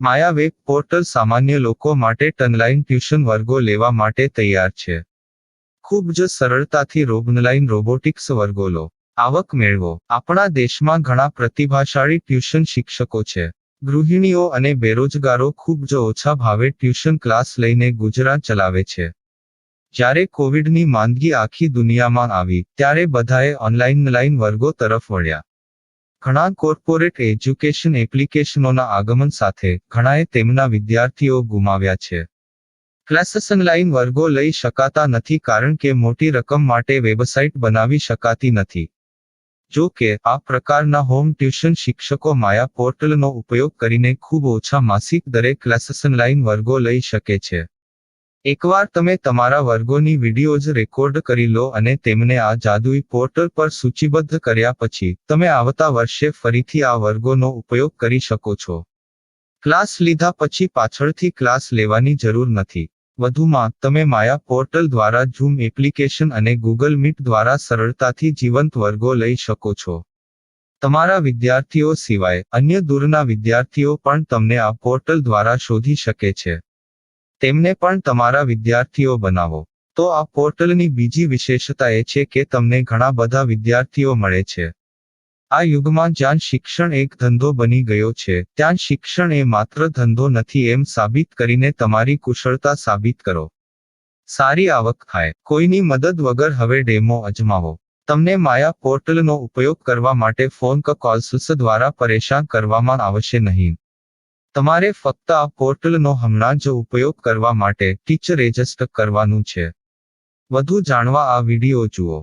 માયા web portal સામાન્ય લોકો માટે ઓનલાઈન ટ્યુશન વર્ગો લેવા માટે તૈયાર છે. ખૂબ જ સરળતાથી ઓનલાઈન રોબોટિક્સ વર્ગો લો, આવક મેળવો. આપણા દેશમાં ઘણા પ્રતિભાશાળી ટ્યુશન શિક્ષકો છે. ગૃહિણીઓ અને બેરોજગારો ખૂબ જ ઓછા ભાવે ટ્યુશન ક્લાસ લઈને ગુજરાન ચલાવે છે. જ્યારે કોવિડની માંદગી આખી દુનિયામાં આવી ત્યારે બધાએ ઓનલાઈન વર્ગો તરફ વળ્યા. ઘણા કોર્પોરેટ એજ્યુકેશન એપ્લિકેશનોના આગમન સાથે ઘણાએ તેમના વિદ્યાર્થીઓ ગુમાવ્યા છે. ક્લાસીસ ઓનલાઈન વર્ગો લઈ શકાતા નથી કારણ કે મોટી રકમ માટે વેબસાઇટ બનાવી શકાતી નથી. જો કે આ પ્રકારના હોમ ટ્યુશન શિક્ષકો માયા પોર્ટલનો ઉપયોગ કરીને ખૂબ ઓછા માસિક દરે ક્લાસીસ ઓનલાઈન વર્ગો લઈ શકે છે. એકવાર તમે તમારા વર્ગોની વિડીયોઝ રેકોર્ડ કરી લો અને તેમને આ જાદુઈ પોર્ટલ પર સૂચિબદ્ધ કર્યા પછી તમે આવતા વર્ષે ફરીથી આ વર્ગોનો ઉપયોગ કરી શકો છો. ક્લાસ લીધા પછી પાછળથી ક્લાસ લેવાની જરૂર નથી. વધુમાં તમે માયા પોર્ટલ દ્વારા ઝૂમ એપ્લિકેશન અને ગૂગલ મીટ દ્વારા સરળતાથી જીવંત વર્ગો લઈ શકો છો. તમારા વિદ્યાર્થીઓ સિવાય અન્ય દૂરના વિદ્યાર્થીઓ પણ તમને આ પોર્ટલ દ્વારા શોધી શકે છે. તેમને પણ તમારા વિદ્યાર્થીઓ બનાવો. તો આ પોર્ટલની બીજી વિશેષતા એ છે કે તમને ઘણા બધા વિદ્યાર્થીઓ મળે છે. આ યુગમાં જ્યાં શિક્ષણ એક ધંધો બની ગયો છે ત્યાં શિક્ષણ એ માત્ર ધંધો નથી એમ સાબિત કરીને તમારી કુશળતા સાબિત કરો. સારી આવક થાય. કોઈની મદદ વગર હવે ડેમો અજમાવો. તમને માયા પોર્ટલનો ઉપયોગ કરવા માટે ફોન કોલ્સ દ્વારા પરેશાન કરવામાં આવશે નહીં. તમારે ફક્ત આ પોર્ટલનો હમણાં જ ઉપયોગ કરવા માટે ટીચર રજિસ્ટર કરવાનું છે. વધુ જાણવા આ વિડિયો જુઓ.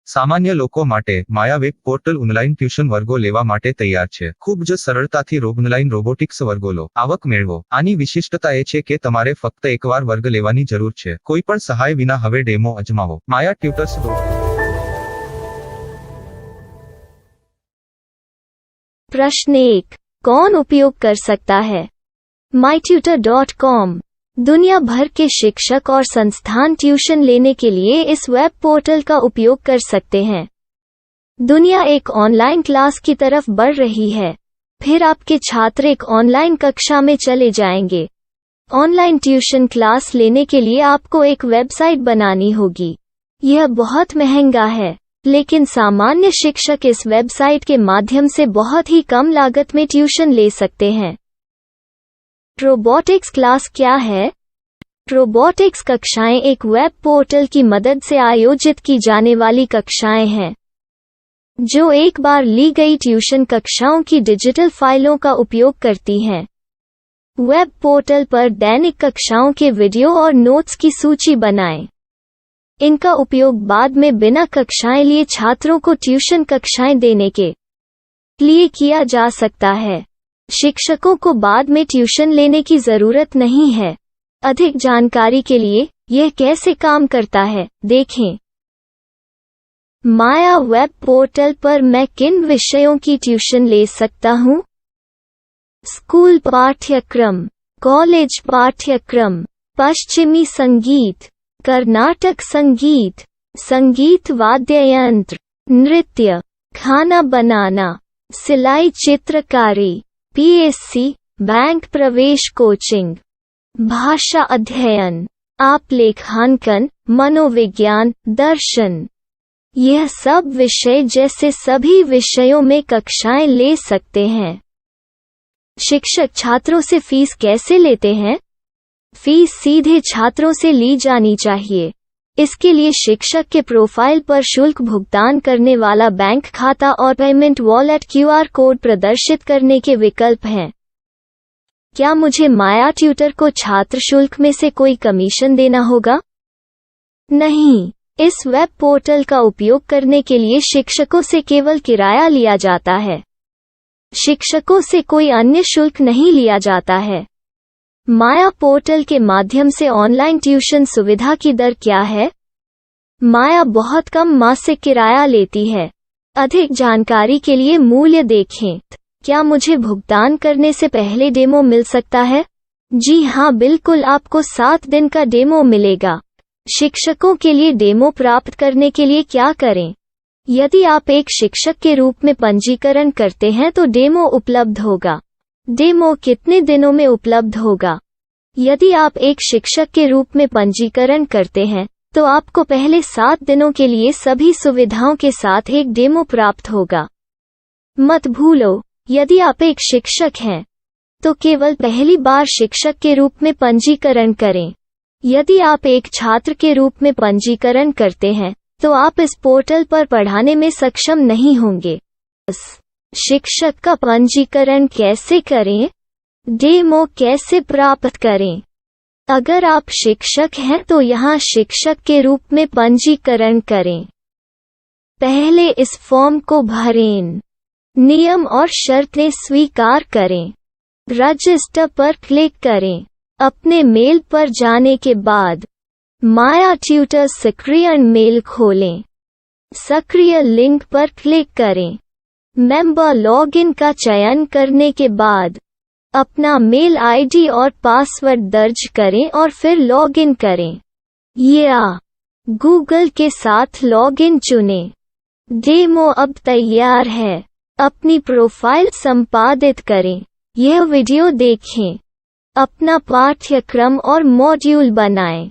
સામાન્ય લોકો માટે માયા વેબ પોર્ટલ ઓનલાઈન ટ્યુશન વર્ગો લેવા માટે તૈયાર છે. ખૂબ જ સરળતાથી ઓનલાઈન રોબોટિક્સ વર્ગો લો, આવક મેળવો. આની વિશિષ્ટતા એ છે કે તમારે ફક્ત એકવાર વર્ગ લેવાની જરૂર છે. કોઈ પણ સહાય વિના હવે ડેમો અજમાવો. માયા ટ્યુટર્સ. प्रश्न 1. कौन उपयोग कर सकता है? mytutor.com दुनिया भर के शिक्षक और संस्थान ट्यूशन लेने के लिए इस वेब पोर्टल का उपयोग कर सकते हैं. दुनिया एक ऑनलाइन क्लास की तरफ बढ़ रही है. फिर आपके छात्र एक ऑनलाइन कक्षा में चले जाएंगे. ऑनलाइन ट्यूशन क्लास लेने के लिए आपको एक वेबसाइट बनानी होगी. यह बहुत महंगा है, लेकिन सामान्य शिक्षक इस वेबसाइट के माध्यम से बहुत ही कम लागत में ट्यूशन ले सकते हैं. रोबोटिक्स क्लास क्या है? रोबोटिक्स कक्षाएं एक वेब पोर्टल की मदद से आयोजित की जाने वाली कक्षाएं हैं, जो एक बार ली गई ट्यूशन कक्षाओं की डिजिटल फाइलों का उपयोग करती हैं. वेब पोर्टल पर दैनिक कक्षाओं के वीडियो और नोट्स की सूची बनाएं. इनका उपयोग बाद में बिना कक्षाएं लिए छात्रों को ट्यूशन कक्षाएं देने के लिए किया जा सकता है. शिक्षकों को बाद में ट्यूशन लेने की जरूरत नहीं है. अधिक जानकारी के लिए यह कैसे काम करता है देखें. माया वेब पोर्टल पर मैं किन विषयों की ट्यूशन ले सकता हूँ? स्कूल पाठ्यक्रम, कॉलेज पाठ्यक्रम, पश्चिमी संगीत, कर्नाटक संगीत, संगीत वाद्य यंत्र, नृत्य, खाना बनाना, सिलाई चित्रकारी, पीएससी, बैंक प्रवेश कोचिंग, भाषा अध्ययन, आलेखांकन, मनोविज्ञान, दर्शन. यह सब विषय जैसे सभी विषयों में कक्षाएं ले सकते हैं. शिक्षक छात्रों से फीस कैसे लेते हैं? फीस सीधे छात्रों से ली जानी चाहिए. इसके लिए शिक्षक के प्रोफाइल पर शुल्क भुगतान करने वाला बैंक खाता और पेमेंट वॉलेट क्यूआर कोड प्रदर्शित करने के विकल्प हैं. क्या मुझे माया ट्यूटर को छात्र शुल्क में से कोई कमीशन देना होगा? नहीं. इस वेब पोर्टल का उपयोग करने के लिए शिक्षकों से केवल किराया लिया जाता है. शिक्षकों से कोई अन्य शुल्क नहीं लिया जाता है. माया पोर्टल के माध्यम से ऑनलाइन ट्यूशन सुविधा की दर क्या है? माया बहुत कम मासिक किराया लेती है. अधिक जानकारी के लिए मूल्य देखें. क्या मुझे भुगतान करने से पहले डेमो मिल सकता है? जी हाँ, बिल्कुल. आपको 7 दिन का डेमो मिलेगा. शिक्षकों के लिए डेमो प्राप्त करने के लिए क्या करें? यदि आप एक शिक्षक के रूप में पंजीकरण करते हैं तो डेमो उपलब्ध होगा. डेमो कितने दिनों में उपलब्ध होगा? यदि आप एक शिक्षक के रूप में पंजीकरण करते हैं, तो आपको पहले 7 दिनों के लिए सभी सुविधाओं के साथ एक डेमो प्राप्त होगा। मत भूलो, यदि आप एक शिक्षक हैं, तो केवल पहली बार शिक्षक के रूप में पंजीकरण करें। यदि आप एक छात्र के रूप में पंजीकरण करते हैं, तो आप इस पोर्टल पर पढ़ाने में सक्षम नहीं होंगे। शिक्षक का पंजीकरण कैसे करें? डेमो कैसे प्राप्त करें? अगर आप शिक्षक हैं तो यहाँ शिक्षक के रूप में पंजीकरण करें। पहले इस फॉर्म को भरें। नियम और शर्तें स्वीकार करें। रजिस्टर पर क्लिक करें। अपने मेल पर जाने के बाद माया ट्यूटर सक्रिय मेल खोलें। सक्रिय लिंक पर क्लिक करें। मेंबर लॉगिन का चयन करने के बाद अपना मेल आईडी और पासवर्ड दर्ज करें और फिर लॉगिन करें या गूगल के साथ लॉगिन चुनें। डेमो अब तैयार है। अपनी प्रोफाइल संपादित करें। यह वीडियो देखें। अपना पाठ्यक्रम और मॉड्यूल बनाएं।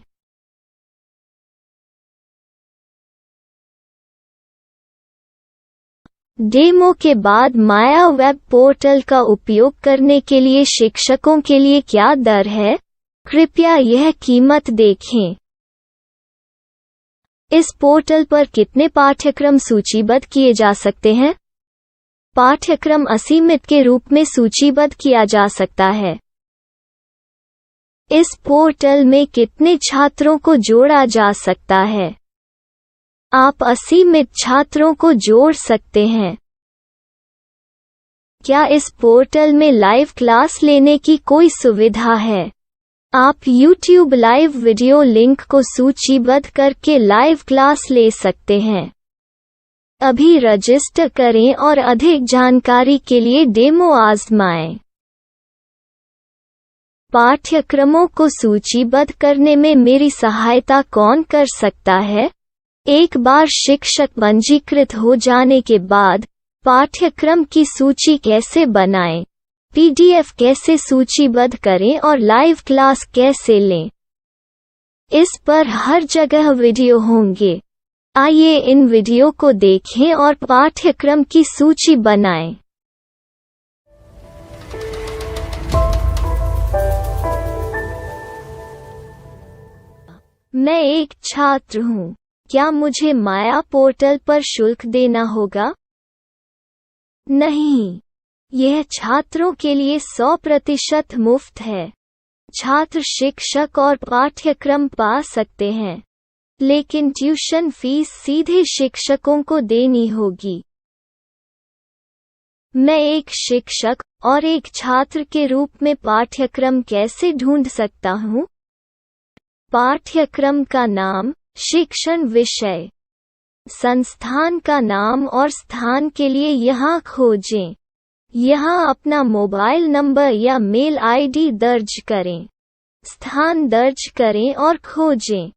डेमो के बाद माया वेब पोर्टल का उपयोग करने के लिए शिक्षकों के लिए क्या दर है? कृपया यह कीमत देखें। इस पोर्टल पर कितने पाठ्यक्रम सूचीबद्ध किए जा सकते हैं? पाठ्यक्रम असीमित के रूप में सूचीबद्ध किया जा सकता है। इस पोर्टल में कितने छात्रों को जोड़ा जा सकता है? आप असीमित छात्रों को जोड़ सकते हैं। क्या इस पोर्टल में लाइव क्लास लेने की कोई सुविधा है? आप YouTube लाइव वीडियो लिंक को सूचीबद्ध करके लाइव क्लास ले सकते हैं। अभी रजिस्टर करें और अधिक जानकारी के लिए डेमो आजमाएं। पाठ्यक्रमों को सूचीबद्ध करने में मेरी सहायता कौन कर सकता है? एक बार शिक्षक पंजीकृत हो जाने के बाद पाठ्यक्रम की सूची कैसे बनाएं, PDF कैसे सूचीबद्ध करें और लाइव क्लास कैसे लें, इस पर हर जगह वीडियो होंगे। आइए इन वीडियो को देखें और पाठ्यक्रम की सूची बनाएं। मैं एक छात्र हूँ। क्या मुझे माया पोर्टल पर शुल्क देना होगा? नहीं, यह छात्रों के लिए 100% मुफ्त है। छात्र शिक्षक और पाठ्यक्रम पा सकते हैं, लेकिन ट्यूशन फीस सीधे शिक्षकों को देनी होगी। मैं एक शिक्षक और एक छात्र के रूप में पाठ्यक्रम कैसे ढूंढ सकता हूँ? पाठ्यक्रम का नाम, शिक्षण विषय, संस्थान का नाम और स्थान के लिए यहाँ खोजें। यहाँ अपना मोबाइल नंबर या मेल आईडी दर्ज करें। स्थान दर्ज करें और खोजें।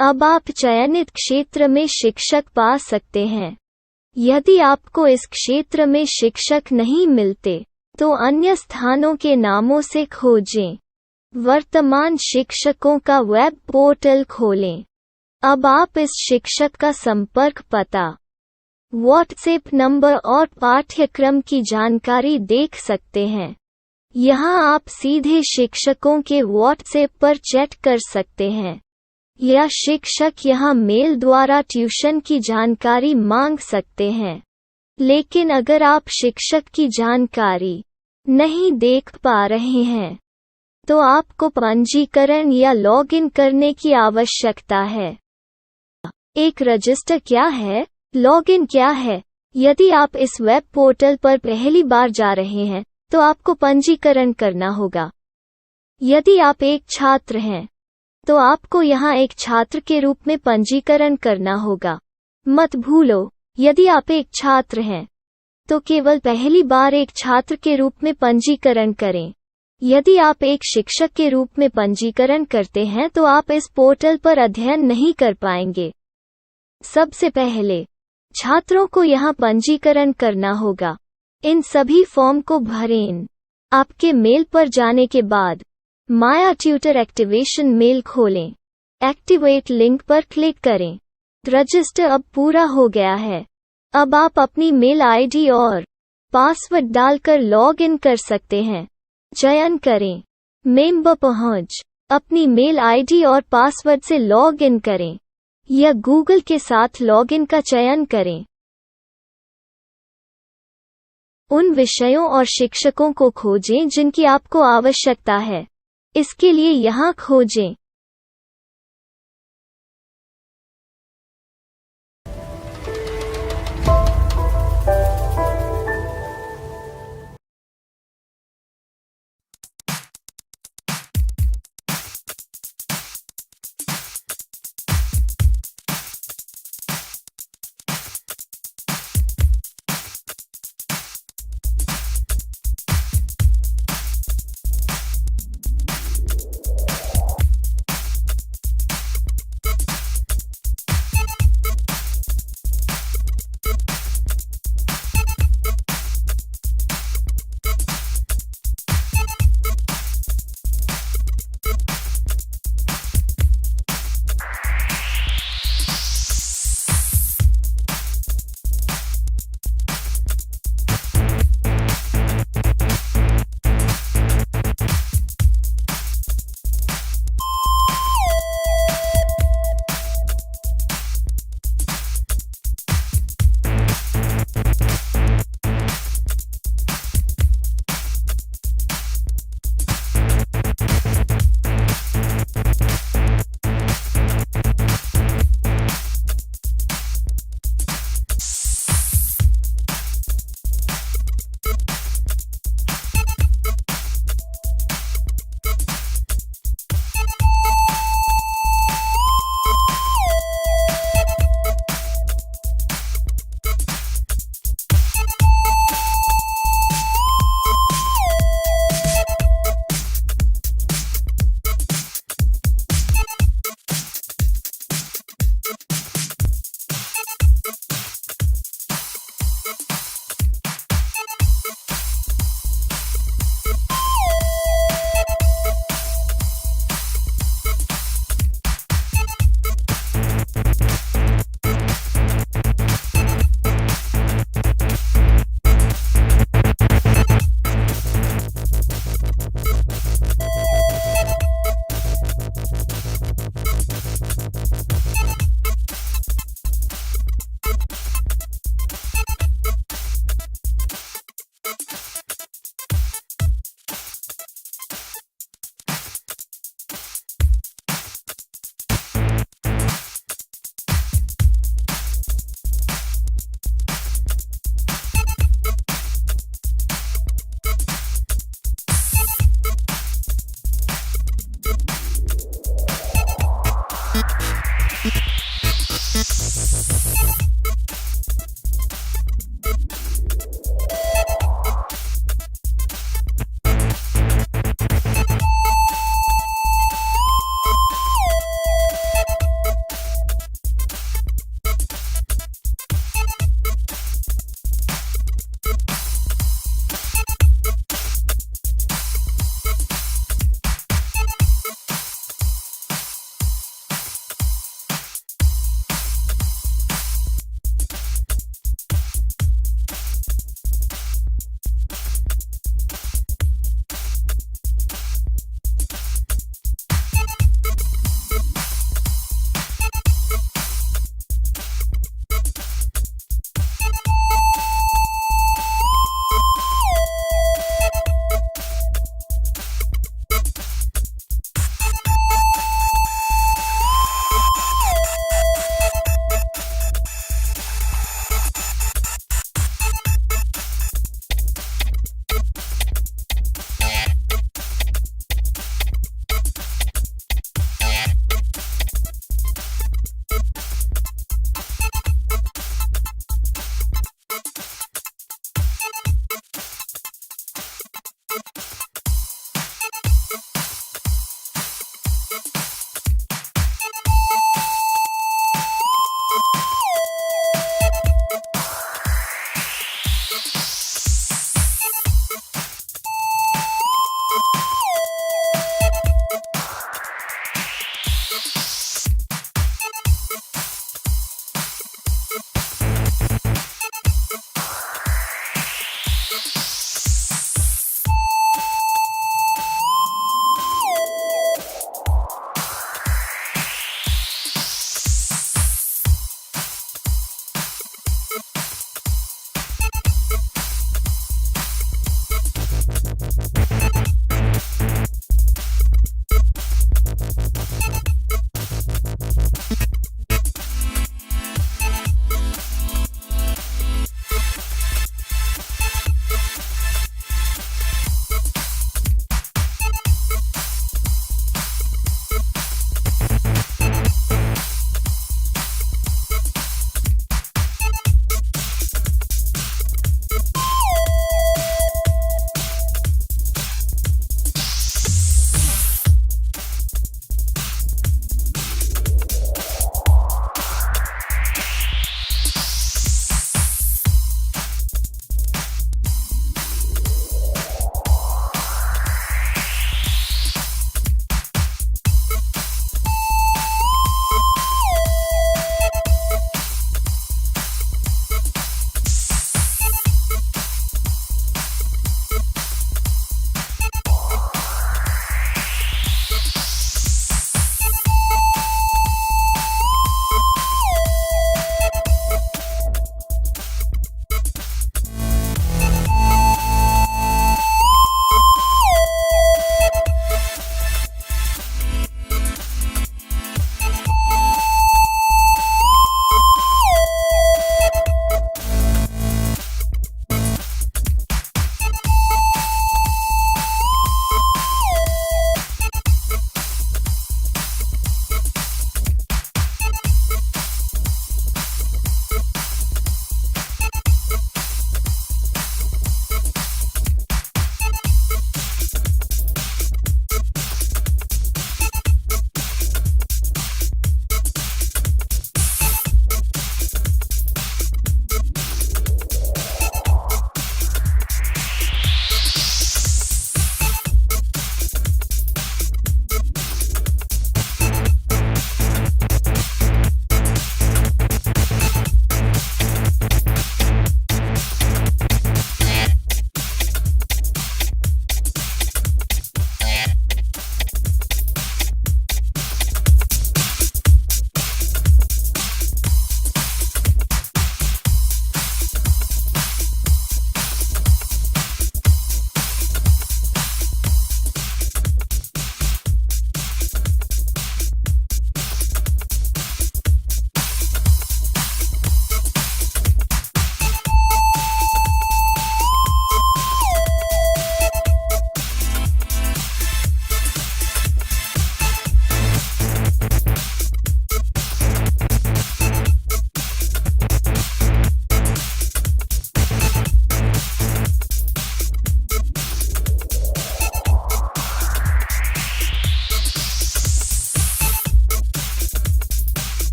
अब आप चयनित क्षेत्र में शिक्षक पा सकते हैं। यदि आपको इस क्षेत्र में शिक्षक नहीं मिलते, तो अन्य स्थानों के नामों से खोजें। वर्तमान शिक्षकों का वेब पोर्टल खोलें। अब आप इस शिक्षक का संपर्क पता, व्हाट्सएप नंबर और पाठ्यक्रम की जानकारी देख सकते हैं। यहाँ आप सीधे शिक्षकों के व्हाट्सएप पर चैट कर सकते हैं, या शिक्षक यहाँ मेल द्वारा ट्यूशन की जानकारी मांग सकते हैं। लेकिन अगर आप शिक्षक की जानकारी नहीं देख पा रहे हैं, तो आपको पंजीकरण या लॉगिन करने की आवश्यकता है। एक रजिस्टर क्या है? लॉगिन क्या है? यदि आप इस वेब पोर्टल पर पहली बार जा रहे हैं, तो आपको पंजीकरण करना होगा। यदि आप एक छात्र हैं, तो आपको यहाँ एक छात्र के रूप में पंजीकरण करना होगा। मत भूलो, यदि आप एक छात्र हैं, तो केवल पहली बार एक छात्र के रूप में पंजीकरण करें। यदि आप एक शिक्षक के रूप में पंजीकरण करते हैं तो आप इस पोर्टल पर अध्ययन नहीं कर पाएंगे। सबसे पहले छात्रों को यहाँ पंजीकरण करना होगा। इन सभी फॉर्म को भरें। आपके मेल पर जाने के बाद माया ट्यूटर एक्टिवेशन मेल खोलें। एक्टिवेट लिंक पर क्लिक करें। रजिस्टर अब पूरा हो गया है। अब आप अपनी मेल आईडी और पासवर्ड डालकर लॉग इन कर सकते हैं। चयन करें मेंबर पहुंच। अपनी मेल आईडी और पासवर्ड से लॉग इन करें या गूगल के साथ लॉग इन का चयन करें। उन विषयों और शिक्षकों को खोजें जिनकी आपको आवश्यकता है। इसके लिए यहाँ खोजें।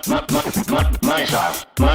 My style. My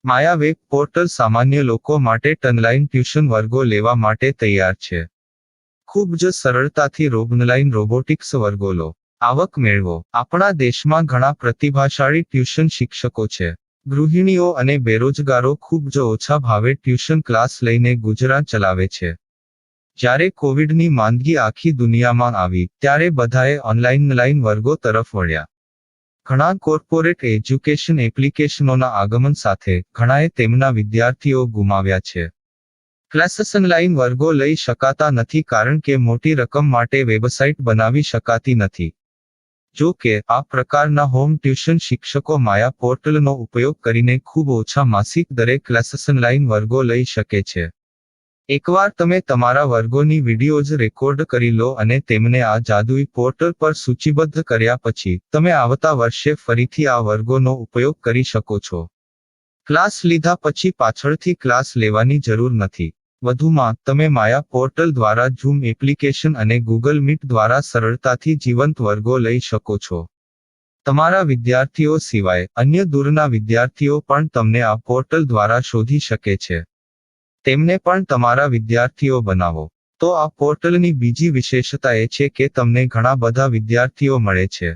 Maya web portal સામાન્ય લોકો માટે ઓનલાઈન ટ્યુશન વર્ગો લેવા માટે તૈયાર છે. ખૂબ જ સરળતાથી ઓનલાઈન રોબોટિક્સ વર્ગો લો. આવક મેળવો. આપણા દેશમાં ઘણા પ્રતિભાશાળી ટ્યુશન શિક્ષકો છે. ગૃહિણીઓ અને બેરોજગારો ખૂબ જ ઓછા ભાવે ટ્યુશન ક્લાસ લઈને ગુજરાન ચલાવે છે. જ્યારે કોવિડની માંદગી આખી દુનિયામાં આવી ત્યારે બધાએ ઓનલાઈન વર્ગો તરફ વળ્યા. ઘણા કોર્પોરેટ એજ્યુકેશન એપ્લિકેશનોના આગમન સાથે ઘણાએ તેમના વિદ્યાર્થીઓ ગુમાવ્યા છે. ક્લાસીસ ઓનલાઈન વર્ગો લઈ શકાતા નથી કારણ કે મોટી રકમ માટે વેબસાઇટ બનાવી શકાતી નથી. જો કે આ પ્રકારના હોમ ટ્યુશન શિક્ષકો માયા પોર્ટલનો ઉપયોગ કરીને ખૂબ ઓછા માસિક દરે ક્લાસીસ ઓનલાઈન વર્ગો લઈ શકે છે. એકવાર તમે તમારા વર્ગોની વિડીયોઝ રેકોર્ડ કરી લો અને તેમને આ જાદુઈ પોર્ટલ પર સૂચિબદ્ધ કર્યા પછી તમે આવતા વર્ષે ફરીથી આ વર્ગોનો ઉપયોગ કરી શકો છો. ક્લાસ લીધા પછી પાછળથી ક્લાસ લેવાની જરૂર નથી. વધુમાં તમે માયા પોર્ટલ દ્વારા ઝૂમ એપ્લિકેશન અને ગૂગલ મીટ દ્વારા સરળતાથી જીવંત વર્ગો લઈ શકો છો. તમારા વિદ્યાર્થીઓ સિવાય અન્ય દૂરના વિદ્યાર્થીઓ પણ તમને આ પોર્ટલ દ્વારા શોધી શકે છે. તેમને પણ તમારા વિદ્યાર્થીઓ બનાવો. તો આ પોર્ટલની બીજી વિશેષતા એ છે કે તમને ઘણા બધા વિદ્યાર્થીઓ મળે છે.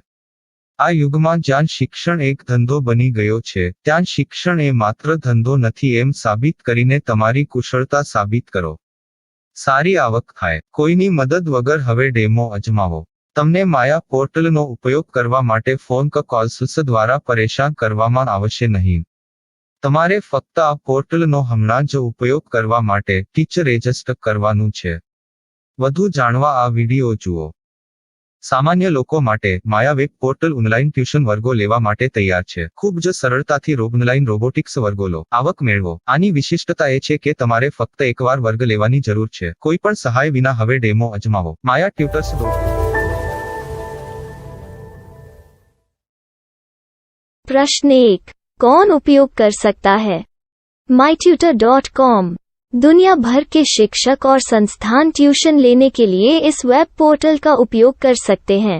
આ યુગમાં જ્યાં શિક્ષણ એક ધંધો બની ગયો છે ત્યાં શિક્ષણ એ માત્ર ધંધો નથી એમ સાબિત કરીને તમારી કુશળતા સાબિત કરો. સારી આવક થાય. કોઈની મદદ વગર હવે ડેમો અજમાવો. તમને માયા પોર્ટલનો ઉપયોગ કરવા માટે ફોન કોલ્સ દ્વારા પરેશાન કરવામાં આવશે નહીં. તમારે ફક્ત આ પોર્ટલનો હમણાં જ ઉપયોગ કરવા માટે ટીચર રજિસ્ટર કરવાનું છે. વધુ જાણવા આ વિડિયો જુઓ. સામાન્ય લોકો માટે માયા વેબ પોર્ટલ ઓનલાઈન ટ્યુશન વર્ગો લેવા માટે તૈયાર છે. ખૂબ જ સરળતાથી ઓનલાઈન રોબોટિક્સ વર્ગો લો. આવક મેળવો. આની વિશિષ્ટતા એ છે કે તમારે ફક્ત એકવાર વર્ગ લેવાની જરૂર છે. કોઈ પણ સહાય વિના હવે ડેમો અજમાવો. માયા ટ્યુટર્સ. प्रश्न 1. कौन उपयोग कर सकता है? mytutor.com दुनिया भर के शिक्षक और संस्थान ट्यूशन लेने के लिए इस वेब पोर्टल का उपयोग कर सकते हैं.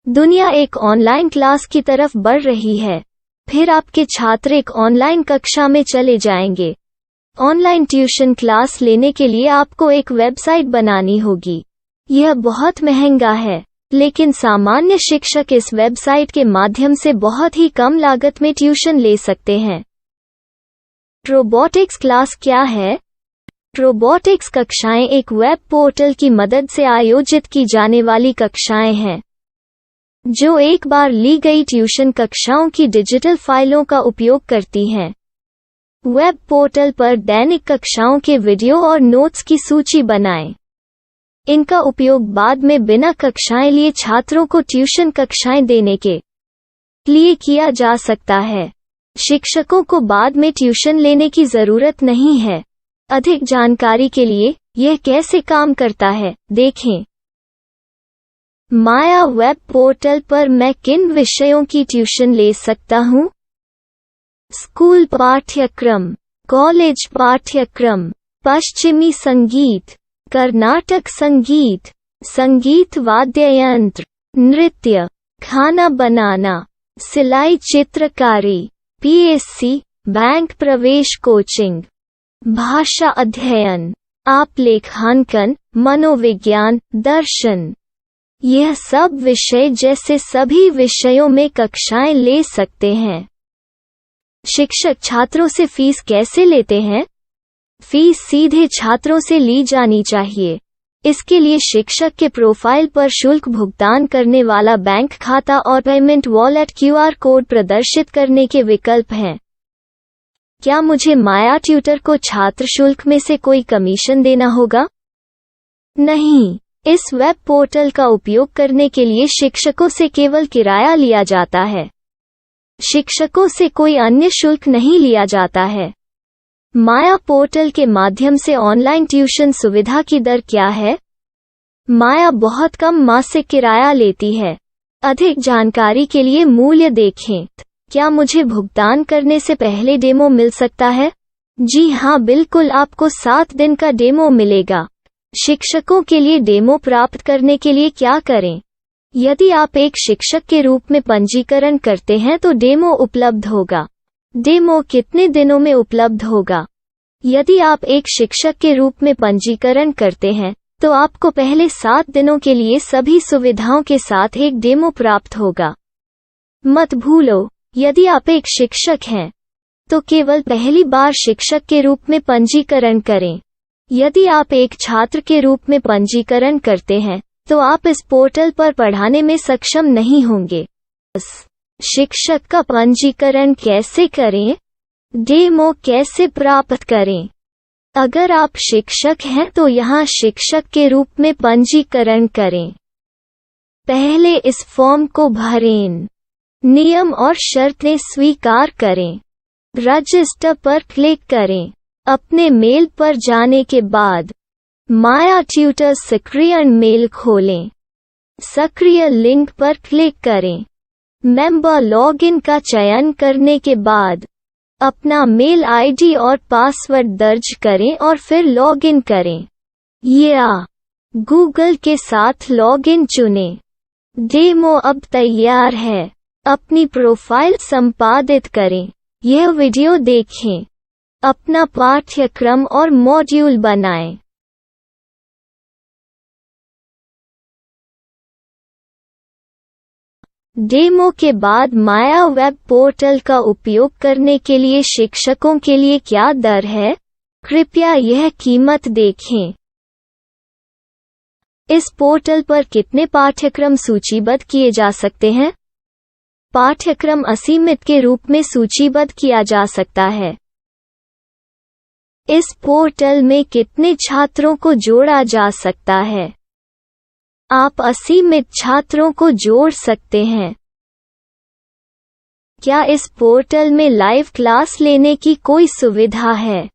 दुनिया एक ऑनलाइन क्लास की तरफ बढ़ रही है. फिर आपके छात्र एक ऑनलाइन कक्षा में चले जाएंगे. ऑनलाइन ट्यूशन क्लास लेने के लिए आपको एक वेबसाइट बनानी होगी. यह बहुत महंगा है, लेकिन सामान्य शिक्षक इस वेबसाइट के माध्यम से बहुत ही कम लागत में ट्यूशन ले सकते हैं. रोबोटिक्स क्लास क्या है? रोबोटिक्स कक्षाएं एक वेब पोर्टल की मदद से आयोजित की जाने वाली कक्षाएं हैं, जो एक बार ली गई ट्यूशन कक्षाओं की डिजिटल फाइलों का उपयोग करती हैं. वेब पोर्टल पर दैनिक कक्षाओं के वीडियो और नोट्स की सूची बनाएं. इनका उपयोग बाद में बिना कक्षाएं लिए छात्रों को ट्यूशन कक्षाएं देने के लिए किया जा सकता है। शिक्षकों को बाद में ट्यूशन लेने की जरूरत नहीं है। अधिक जानकारी के लिए यह कैसे काम करता है, देखें। माया वेब पोर्टल पर मैं किन विषयों की ट्यूशन ले सकता हूँ? स्कूल पाठ्यक्रम, कॉलेज पाठ्यक्रम, पश्चिमी संगीत, कर्नाटक संगीत, संगीत वाद्य यंत्र, नृत्य, खाना बनाना, सिलाई चित्रकारी, पीएससी, बैंक प्रवेश कोचिंग, भाषा अध्ययन, आप लेखांकन, मनोविज्ञान, दर्शन। यह सब विषय जैसे सभी विषयों में कक्षाएं ले सकते हैं। शिक्षक छात्रों से फीस कैसे लेते हैं? फीस सीधे छात्रों से ली जानी चाहिए। इसके लिए शिक्षक के प्रोफाइल पर शुल्क भुगतान करने वाला बैंक खाता और पेमेंट वॉलेट क्यूआर कोड प्रदर्शित करने के विकल्प हैं। क्या मुझे माया ट्यूटर को छात्र शुल्क में से कोई कमीशन देना होगा? नहीं, इस वेब पोर्टल का उपयोग करने के लिए शिक्षकों से केवल किराया लिया जाता है। शिक्षकों से कोई अन्य शुल्क नहीं लिया जाता है। माया पोर्टल के माध्यम से ऑनलाइन ट्यूशन सुविधा की दर क्या है? माया बहुत कम मासिक किराया लेती है। अधिक जानकारी के लिए मूल्य देखें। क्या मुझे भुगतान करने से पहले डेमो मिल सकता है? जी हाँ, बिल्कुल, आपको 7 दिन का डेमो मिलेगा। शिक्षकों के लिए डेमो प्राप्त करने के लिए क्या करें? यदि आप एक शिक्षक के रूप में पंजीकरण करते हैं तो डेमो उपलब्ध होगा। डेमो कितने दिनों में उपलब्ध होगा? यदि आप एक शिक्षक के रूप में पंजीकरण करते हैं तो आपको पहले 7 दिनों के लिए सभी सुविधाओं के साथ एक डेमो प्राप्त होगा। मत भूलो, यदि आप एक शिक्षक हैं तो केवल पहली बार शिक्षक के रूप में पंजीकरण करें। यदि आप एक छात्र के रूप में पंजीकरण करते हैं तो आप इस पोर्टल पर पढ़ाने में सक्षम नहीं होंगे। शिक्षक का पंजीकरण कैसे करें? डेमो कैसे प्राप्त करें? अगर आप शिक्षक हैं तो यहाँ शिक्षक के रूप में पंजीकरण करें। पहले इस फॉर्म को भरें। नियम और शर्तें स्वीकार करें। रजिस्टर पर क्लिक करें। अपने मेल पर जाने के बाद माया ट्यूटर सक्रियण मेल खोलें। सक्रिय लिंक पर क्लिक करें। मेंबर लॉगिन का चयन करने के बाद अपना मेल आईडी और पासवर्ड दर्ज करें और फिर लॉगिन करें या गूगल के साथ लॉगिन चुनें। डेमो अब तैयार है। अपनी प्रोफाइल संपादित करें। यह वीडियो देखें। अपना पाठ्यक्रम और मॉड्यूल बनाएं। डेमो के बाद माया वेब पोर्टल का उपयोग करने के लिए शिक्षकों के लिए क्या दर है? कृपया यह कीमत देखें। इस पोर्टल पर कितने पाठ्यक्रम सूचीबद्ध किए जा सकते हैं? पाठ्यक्रम असीमित के रूप में सूचीबद्ध किया जा सकता है। इस पोर्टल में कितने छात्रों को जोड़ा जा सकता है? आप असीमित छात्रों को जोड़ सकते हैं। क्या इस पोर्टल में लाइव क्लास लेने की कोई सुविधा है?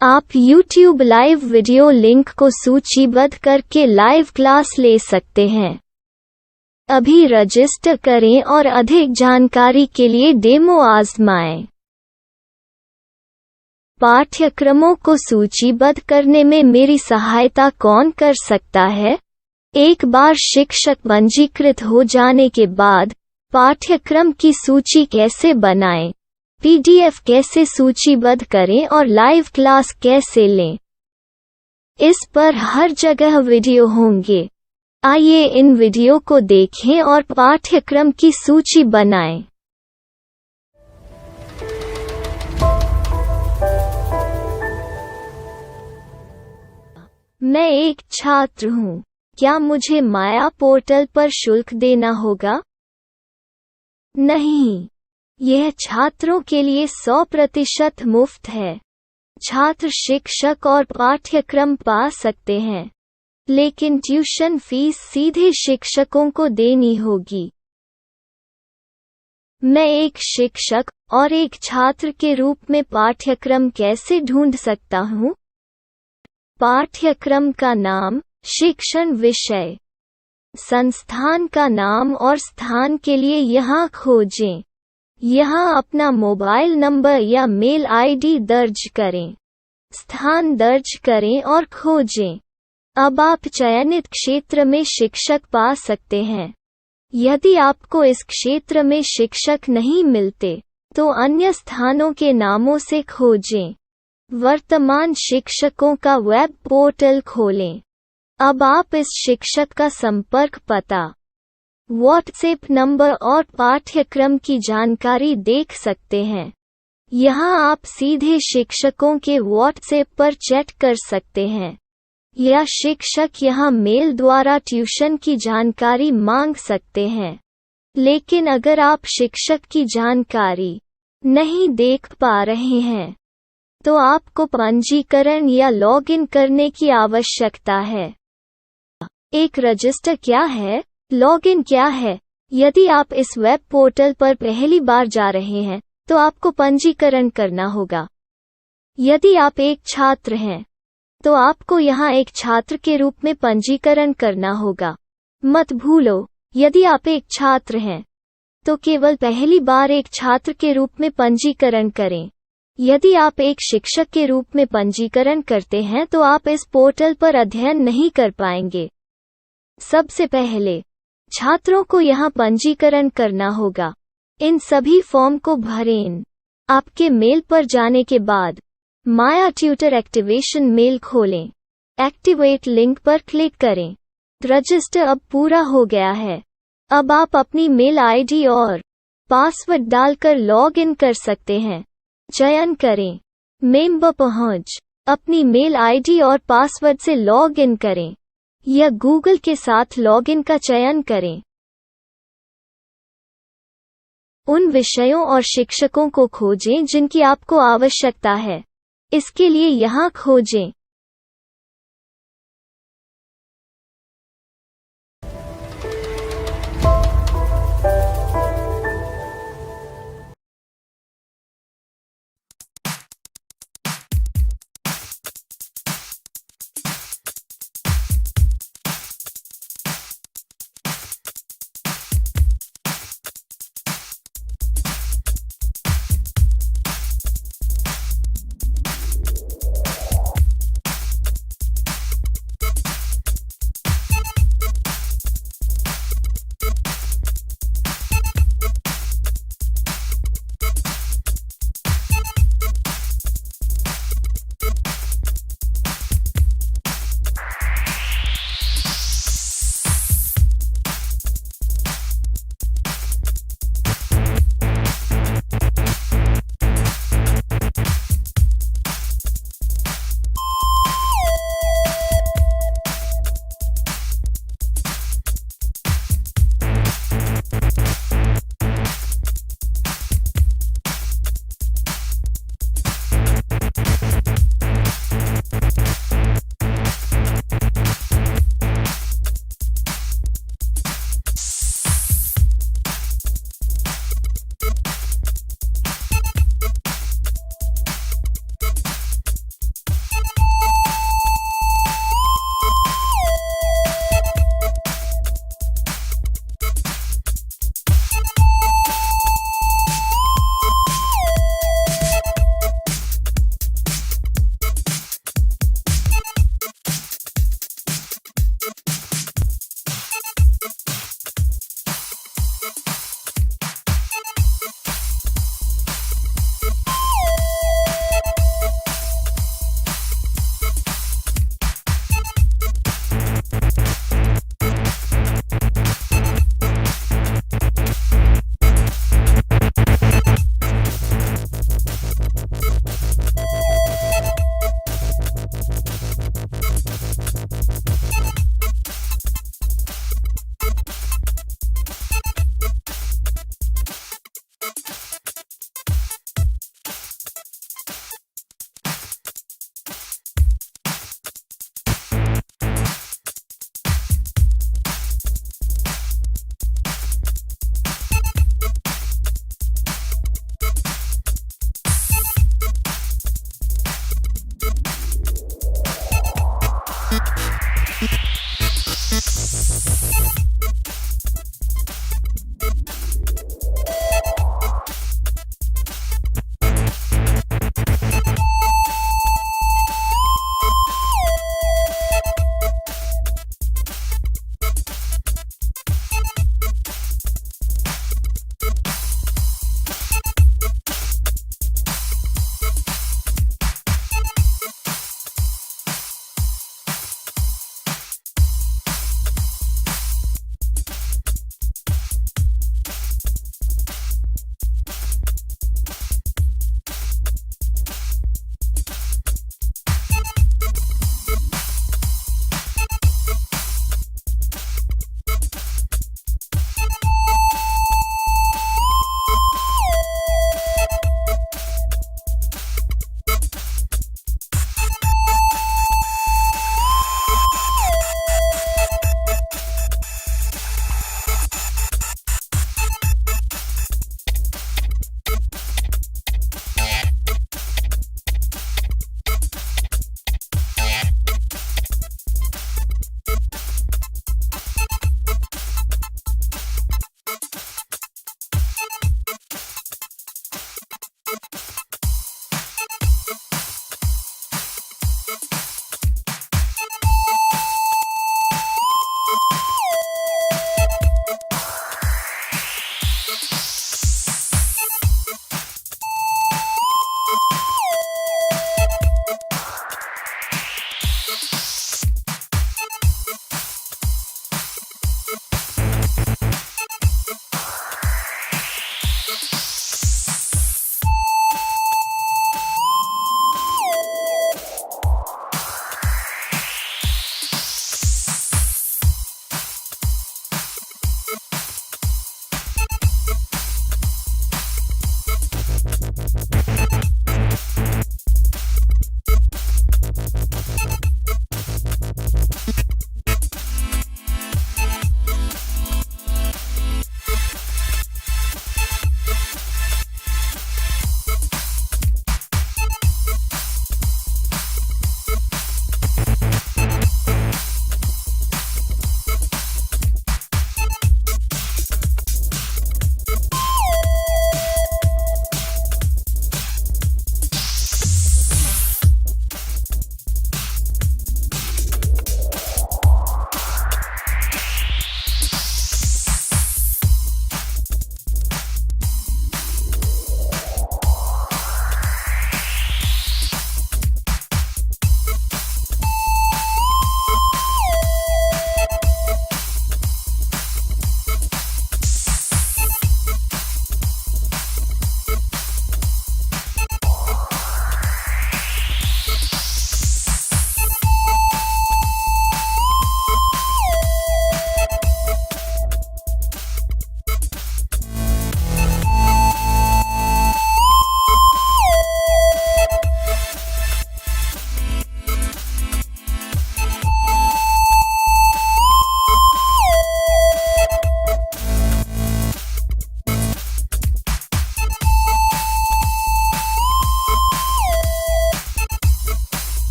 आप YouTube लाइव वीडियो लिंक को सूचीबद्ध करके लाइव क्लास ले सकते हैं। अभी रजिस्टर करें और अधिक जानकारी के लिए डेमो आजमाएं। पाठ्यक्रमों को सूचीबद्ध करने में मेरी सहायता कौन कर सकता है? एक बार शिक्षक पंजीकृत हो जाने के बाद पाठ्यक्रम की सूची कैसे बनाएं, PDF कैसे सूचीबद्ध करें और लाइव क्लास कैसे लें, इस पर हर जगह वीडियो होंगे। आइए इन वीडियो को देखें और पाठ्यक्रम की सूची बनाएं। मैं एक छात्र हूँ। क्या मुझे माया पोर्टल पर शुल्क देना होगा? नहीं, यह छात्रों के लिए 100% मुफ्त है। छात्र शिक्षक और पाठ्यक्रम पा सकते हैं। लेकिन ट्यूशन फीस सीधे शिक्षकों को देनी होगी। मैं एक शिक्षक और एक छात्र के रूप में पाठ्यक्रम कैसे ढूंढ सकता हूँ? पाठ्यक्रम का नाम, शिक्षण विषय, संस्थान का नाम और स्थान के लिए यहाँ खोजें। यहाँ अपना मोबाइल नंबर या मेल आईडी दर्ज करें। स्थान दर्ज करें और खोजें। अब आप चयनित क्षेत्र में शिक्षक पा सकते हैं। यदि आपको इस क्षेत्र में शिक्षक नहीं मिलते, तो अन्य स्थानों के नामों से खोजें। वर्तमान शिक्षकों का वेब पोर्टल खोलें। अब आप इस शिक्षक का संपर्क पता, व्हाट्सएप नंबर और पाठ्यक्रम की जानकारी देख सकते हैं। यहाँ आप सीधे शिक्षकों के व्हाट्सएप पर चैट कर सकते हैं, या शिक्षक यहाँ मेल द्वारा ट्यूशन की जानकारी मांग सकते हैं। लेकिन अगर आप शिक्षक की जानकारी नहीं देख पा रहे हैं, तो आपको पंजीकरण या लॉगिन करने की आवश्यकता है। एक रजिस्टर क्या है? लॉगिन क्या है? यदि आप इस वेब पोर्टल पर पहली बार जा रहे हैं, तो आपको पंजीकरण करना होगा। यदि आप एक छात्र हैं, तो आपको यहाँ एक छात्र के रूप में पंजीकरण करना होगा। मत भूलो, यदि आप एक छात्र हैं, तो केवल पहली बार एक छात्र के रूप में पंजीकरण करें। यदि आप एक शिक्षक के रूप में पंजीकरण करते हैं, तो आप इस पोर्टल पर अध्ययन नहीं कर पाएंगे। सबसे पहले छात्रों को यहाँ पंजीकरण करना होगा। इन सभी फॉर्म को भरें। आपके मेल पर जाने के बाद माया ट्यूटर एक्टिवेशन मेल खोलें। एक्टिवेट लिंक पर क्लिक करें। रजिस्टर अब पूरा हो गया है। अब आप अपनी मेल आईडी और पासवर्ड डालकर लॉग इन कर सकते हैं। चयन करें मेंबर पहुंच। अपनी मेल आईडी और पासवर्ड से लॉग इन करें, या गूगल के साथ लॉगिन का चयन करें। उन विषयों और शिक्षकों को खोजें जिनकी आपको आवश्यकता है। इसके लिए यहाँ खोजें।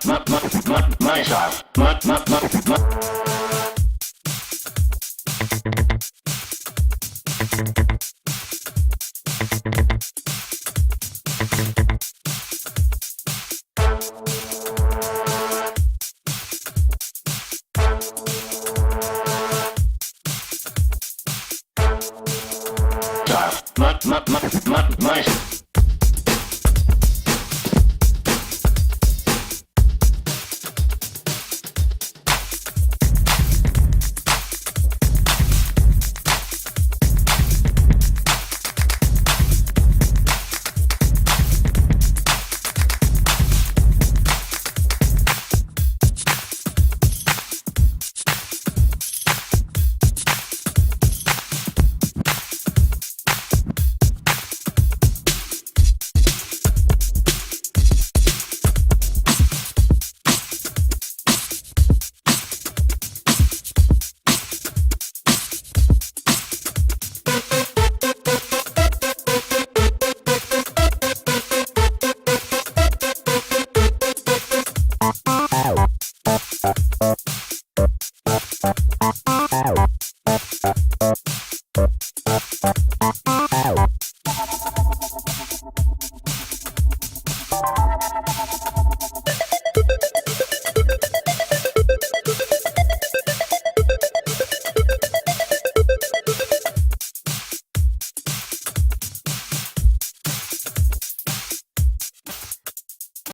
Money shot. Money.